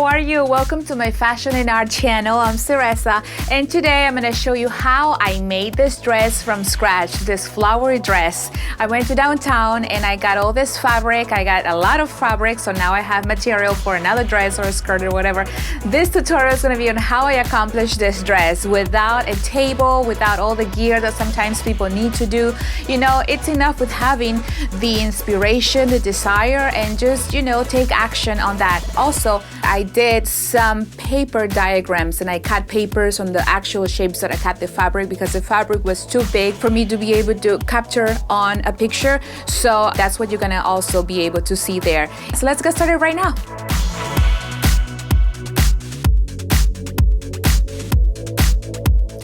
how are you? Welcome to my fashion and art channel. I'm Ceresa, and today I'm going to show you how I made this dress from scratch, this flowery dress. I went to downtown and I got all this fabric. I got a lot of fabric, so now I have material for another dress or a skirt or whatever. This tutorial is going to be on how I accomplished this dress without a table, without all the gear that sometimes people need to do. You know, it's enough with having the inspiration, the desire, and just, you know, take action on that. Also, I did some paper diagrams and I cut papers on the actual shapes that I cut the fabric because the fabric was too big for me to be able to capture on a picture. So that's what you're gonna also be able to see there. So let's get started right now.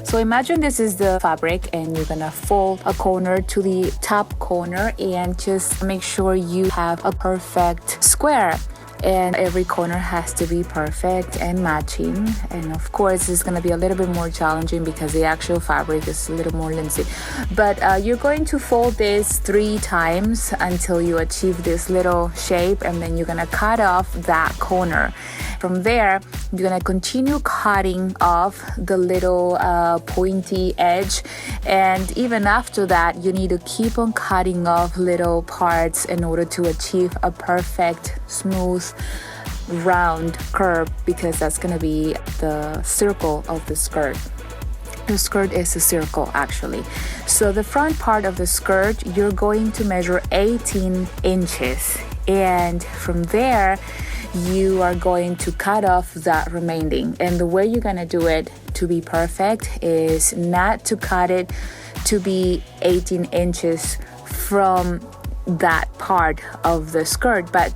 So imagine this is the fabric and you're gonna fold a corner to the top corner and just make sure you have a perfect square. And every corner has to be perfect and matching. And of course, it's gonna be a little bit more challenging because the actual fabric is a little more linsey. But you're going to fold this 3 times until you achieve this little shape, and then you're gonna cut off that corner. From there, you're gonna continue cutting off the little pointy edge, and even after that, you need to keep on cutting off little parts in order to achieve a perfect, smooth, round curve, because that's gonna be the circle of the skirt. The skirt is a circle actually. So the front part of the skirt, you're going to measure 18 inches, and from there you are going to cut off that remaining. And the way you're gonna do it to be perfect is not to cut it to be 18 inches from that part of the skirt, but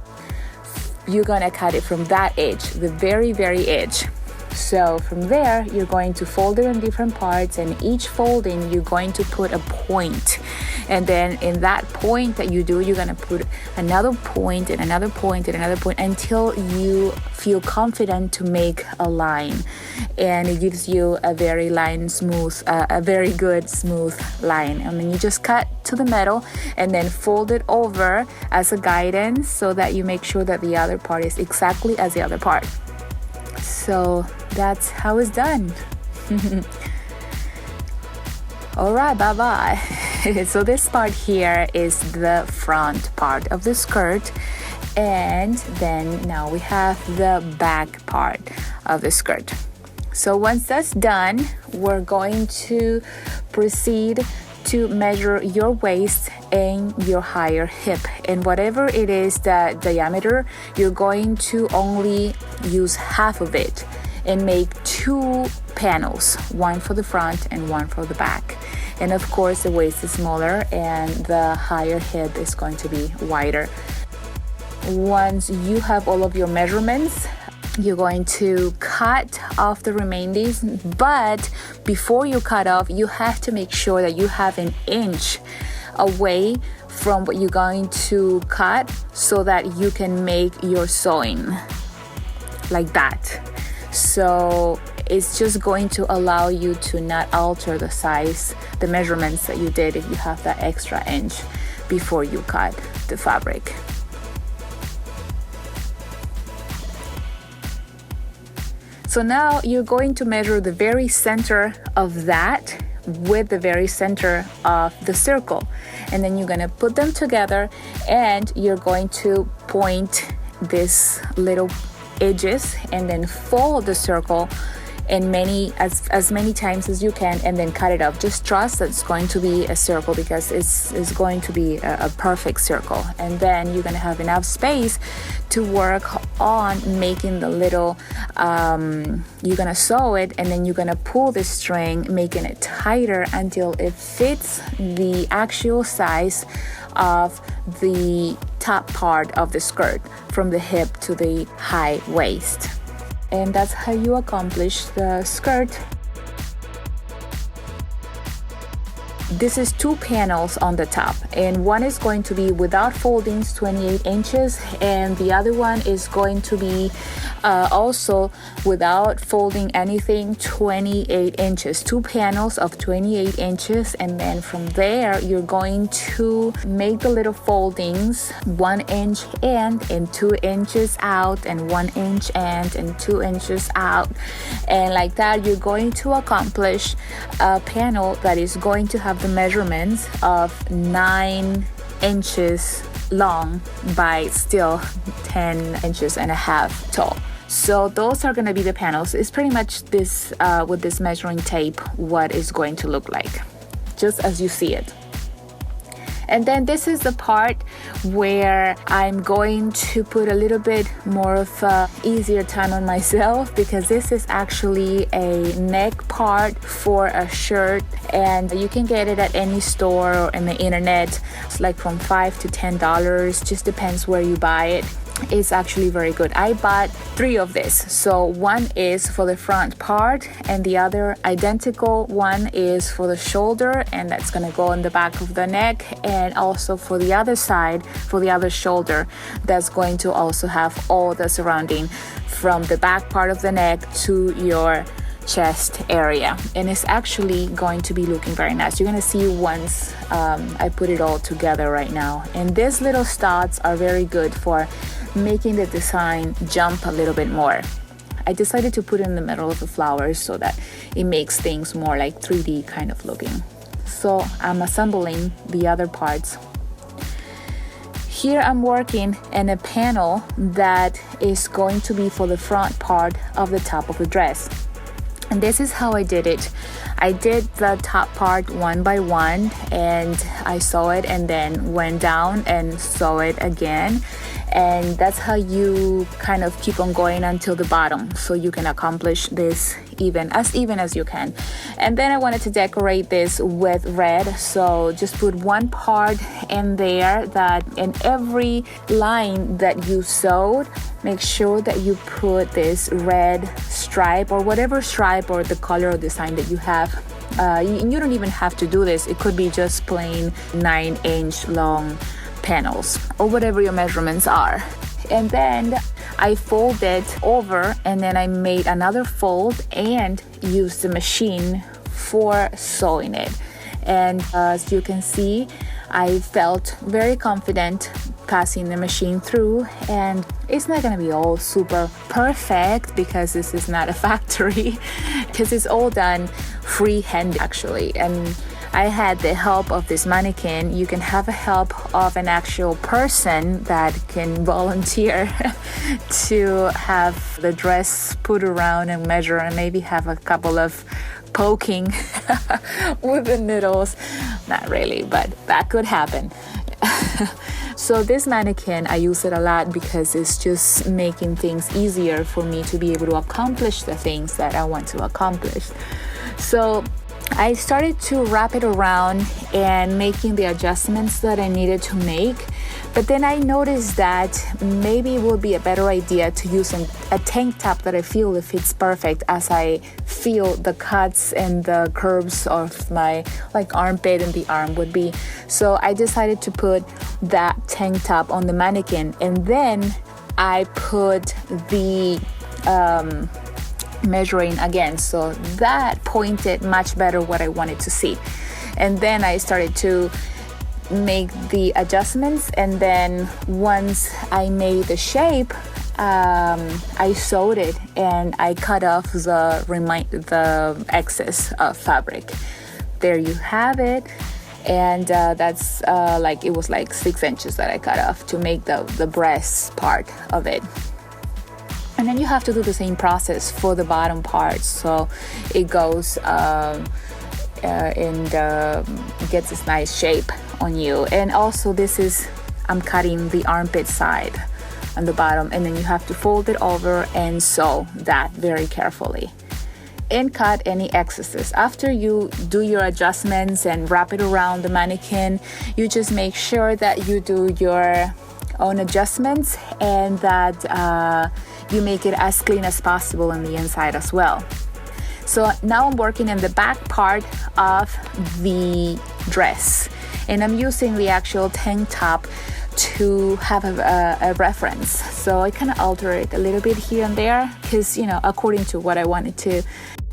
you're gonna cut it from that edge, the very edge. So from there, you're going to fold it in different parts, and each folding, you're going to put a point. And then in that point that you do, you're gonna put another point and another point and another point until you feel confident to make a line. And it gives you a very good smooth line. And then you just cut to the middle and then fold it over as a guidance so that you make sure that the other part is exactly as the other part. So that's how it's done. All right, bye-bye. So this part here is the front part of the skirt, and then now we have the back part of the skirt. So once that's done, we're going to proceed to measure your waist and your higher hip, and whatever it is, the diameter, you're going to only use half of it and make 2 panels, one for the front and one for the back. And of course the waist is smaller and the higher hip is going to be wider. Once you have all of your measurements, you're going to cut off the remainders, but before you cut off, you have to make sure that you have an inch away from what you're going to cut so that you can make your sewing like that. So it's just going to allow you to not alter the size, the measurements that you did if you have that extra inch before you cut the fabric. So now you're going to measure the very center of that with the very center of the circle. And then you're gonna put them together and you're going to point these little edges and then fold the circle in as many times as you can, and then cut it up. Just trust that it's going to be a circle because it's going to be a perfect circle. And then you're gonna have enough space to work on making the little you're gonna sew it, and then you're gonna pull the string, making it tighter until it fits the actual size of the top part of the skirt, from the hip to the high waist. And that's how you accomplish the skirt. this is 2 panels on the top, and one is going to be without foldings, 28 inches, and the other one is going to be also without folding anything, 28 inches. 2 panels of 28 inches, and then from there you're going to make the little foldings 1 inch in and 2 inches out, and 1 inch in and 2 inches out, and like that you're going to accomplish a panel that is going to have the measurements of 9 inches long by still 10 inches and a half tall. So those are going to be the panels. It's pretty much this with this measuring tape what it's going to look like, just as you see it. And then this is the part where I'm going to put a little bit more of a easier time on myself, because this is actually a neck part for a shirt, and you can get it at any store or in the internet. It's like from $5 to $10, just depends where you buy it. It's actually very good. I bought 3 of this. So one is for the front part, and the other identical one is for the shoulder, and that's gonna go on the back of the neck, and also for the other side, for the other shoulder, that's going to also have all the surrounding from the back part of the neck to your chest area, and it's actually going to be looking very nice. You're gonna see once I put it all together right now, and these little studs are very good for making the design jump a little bit more. I decided to put it in the middle of the flowers so that it makes things more like 3D kind of looking. So I'm assembling the other parts. Here I'm working in a panel that is going to be for the front part of the top of the dress. And this is how I did it. I did the top part one by one, and I sew it and then went down and sew it again. And that's how you kind of keep on going until the bottom, so you can accomplish this even as you can. And then I wanted to decorate this with red, so just put one part in there, that in every line that you sewed, make sure that you put this red stripe or whatever stripe or the color or design that you have. You don't even have to do this. It could be just plain 9-inch long panels or whatever your measurements are. And then I fold it over, and then I made another fold and used the machine for sewing it. And as you can see, I felt very confident passing the machine through, and it's not gonna be all super perfect because this is not a factory, because it's all done freehand actually. And I had the help of this mannequin. You can have a help of an actual person that can volunteer to have the dress put around and measure, and maybe have a couple of poking with the needles. Not really, but that could happen. So this mannequin, I use it a lot because it's just making things easier for me to be able to accomplish the things that I want to accomplish. So I started to wrap it around and making the adjustments that I needed to make. But then I noticed that maybe it would be a better idea to use a tank top that I feel it fits perfect, as I feel the cuts and the curves of my armpit and the arm would be. So I decided to put that tank top on the mannequin, and then I put the measuring again, so that pointed much better what I wanted to see. And then I started to make the adjustments, and then once I made the shape, I sewed it and I cut off the excess fabric. There you have it. And that's it was like 6 inches that I cut off to make the breast part of it. And then you have to do the same process for the bottom part, so it goes and gets this nice shape on you. And also I'm cutting the armpit side on the bottom, and then you have to fold it over and sew that very carefully and cut any excesses. After you do your adjustments and wrap it around the mannequin, you just make sure that you do your own adjustments and that you make it as clean as possible on the inside as well. So now I'm working in the back part of the dress, and I'm using the actual tank top to have a reference. So I kind of alter it a little bit here and there because, you know, according to what I wanted to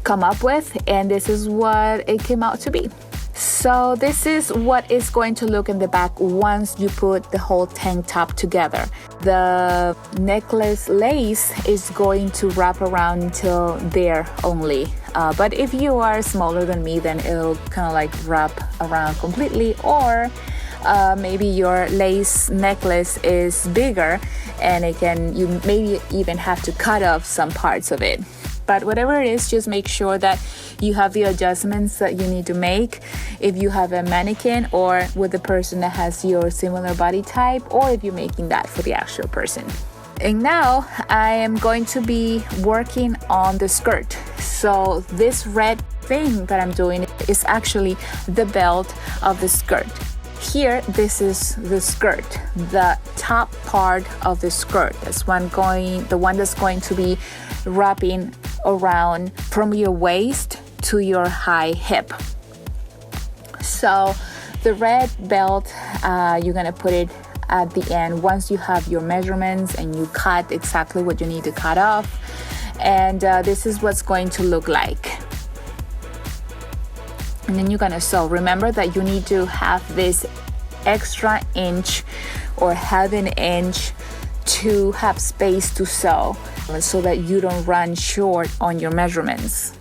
come up with, and this is what it came out to be. So this is what is going to look in the back once you put the whole tank top together. The necklace lace is going to wrap around until there only. But if you are smaller than me, then it'll kind of like wrap around completely, or maybe your lace necklace is bigger and you maybe even have to cut off some parts of it. But whatever it is, just make sure that you have the adjustments that you need to make if you have a mannequin or with the person that has your similar body type, or if you're making that for the actual person. And now I am going to be working on the skirt. So this red thing that I'm doing is actually the belt of the skirt. Here, this is the skirt, the top part of the skirt. That's the one that's going to be wrapping around from your waist to your high hip. So the red belt, you're gonna put it at the end once you have your measurements and you cut exactly what you need to cut off. And this is what's going to look like. And then you're gonna sew. Remember that you need to have this extra inch or half an inch to have space to sew, so that you don't run short on your measurements.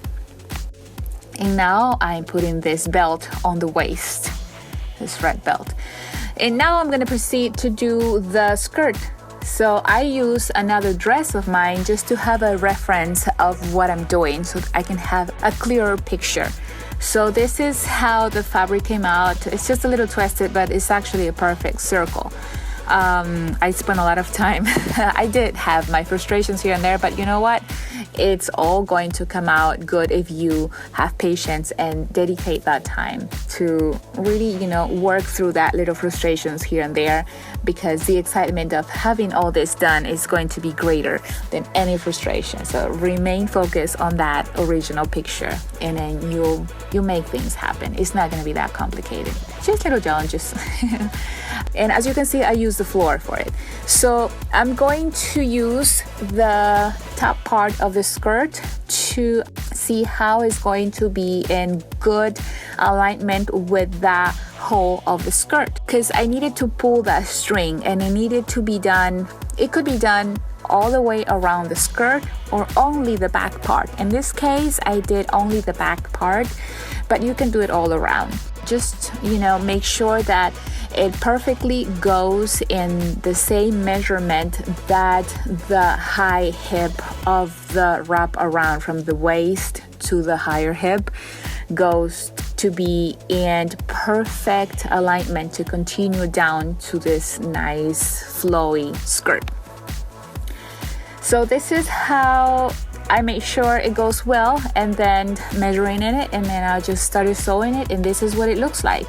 And now I'm putting this belt on the waist, this red belt. And now I'm gonna proceed to do the skirt. So I use another dress of mine just to have a reference of what I'm doing, so I can have a clearer picture. So this is how the fabric came out. It's just a little twisted, but it's actually a perfect circle. I spent a lot of time. I did have my frustrations here and there, but you know what? It's all going to come out good if you have patience and dedicate that time to really, work through that little frustrations here and there, because the excitement of having all this done is going to be greater than any frustration. So remain focused on that original picture, and then you'll make things happen. It's not going to be that complicated. Just little challenges. And as you can see, I use the floor for it. So I'm going to use the top part of the skirt to see how it's going to be in good alignment with the whole of the skirt, because I needed to pull that string, and it needed to be done. It could be done all the way around the skirt or only the back part. In this case, I did only the back part, but you can do it all around. Just, make sure that it perfectly goes in the same measurement that the high hip of the wrap around from the waist to the higher hip goes to be in perfect alignment to continue down to this nice flowy skirt. So this is how I make sure it goes well, and then measuring in it, and then I just started sewing it, and this is what it looks like.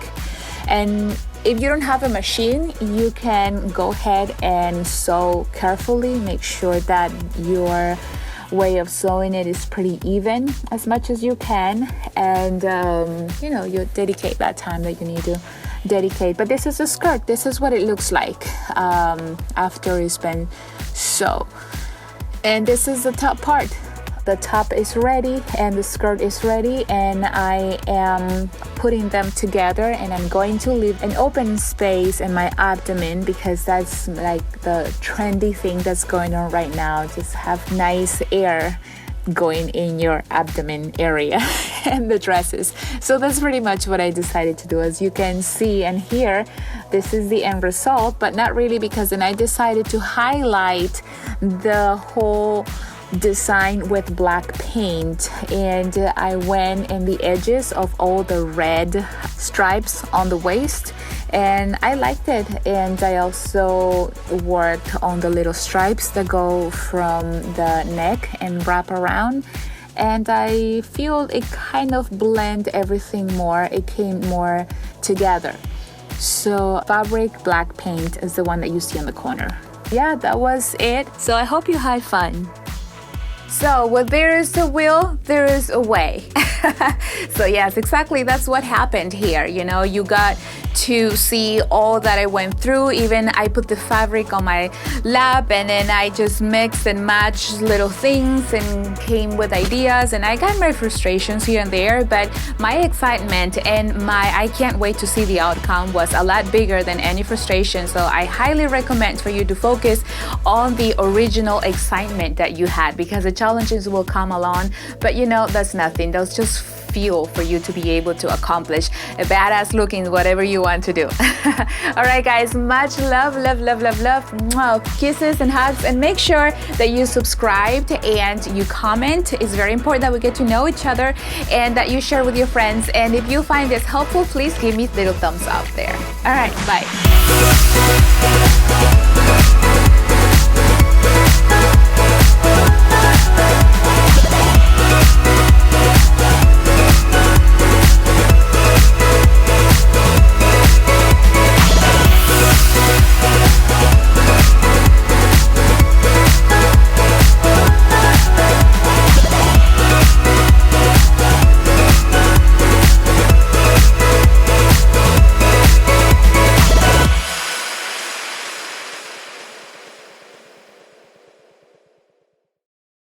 And if you don't have a machine, you can go ahead and sew carefully. Make sure that your way of sewing it is pretty even as much as you can, and you dedicate that time that you need to dedicate. But this is a skirt. This is what it looks like after it's been sewn. And this is the top part. The top is ready and the skirt is ready, and I am putting them together, and I'm going to leave an open space in my abdomen because that's like the trendy thing that's going on right now. Just have nice air going in your abdomen area and the dresses. So that's pretty much what I decided to do. As you can see and hear, this is the end result, but not really, because then I decided to highlight the whole design with black paint, and I went in the edges of all the red stripes on the waist, and I liked it. And I also worked on the little stripes that go from the neck and wrap around, and I feel it kind of blend everything more. It came more together. So fabric black paint is the one that you see on the corner. Yeah, that was it. So I hope you had fun. So where there is a will, there is a way. So yes, exactly, that's what happened here. You know, you got to see all that I went through. Even I put the fabric on my lap and then I just mixed and matched little things and came with ideas, and I got my frustrations here and there, but my excitement and my I can't wait to see the outcome was a lot bigger than any frustration. So I highly recommend for you to focus on the original excitement that you had, because the challenges will come along, but you know, that's nothing. That's just fuel for you to be able to accomplish a badass looking whatever you want to do. All right, guys, much love, love, love, love, love. Mwah. Kisses and hugs, and make sure that you subscribed and you comment. It's very important that we get to know each other and that you share with your friends. And if you find this helpful, please give me a little thumbs up there. All right, bye.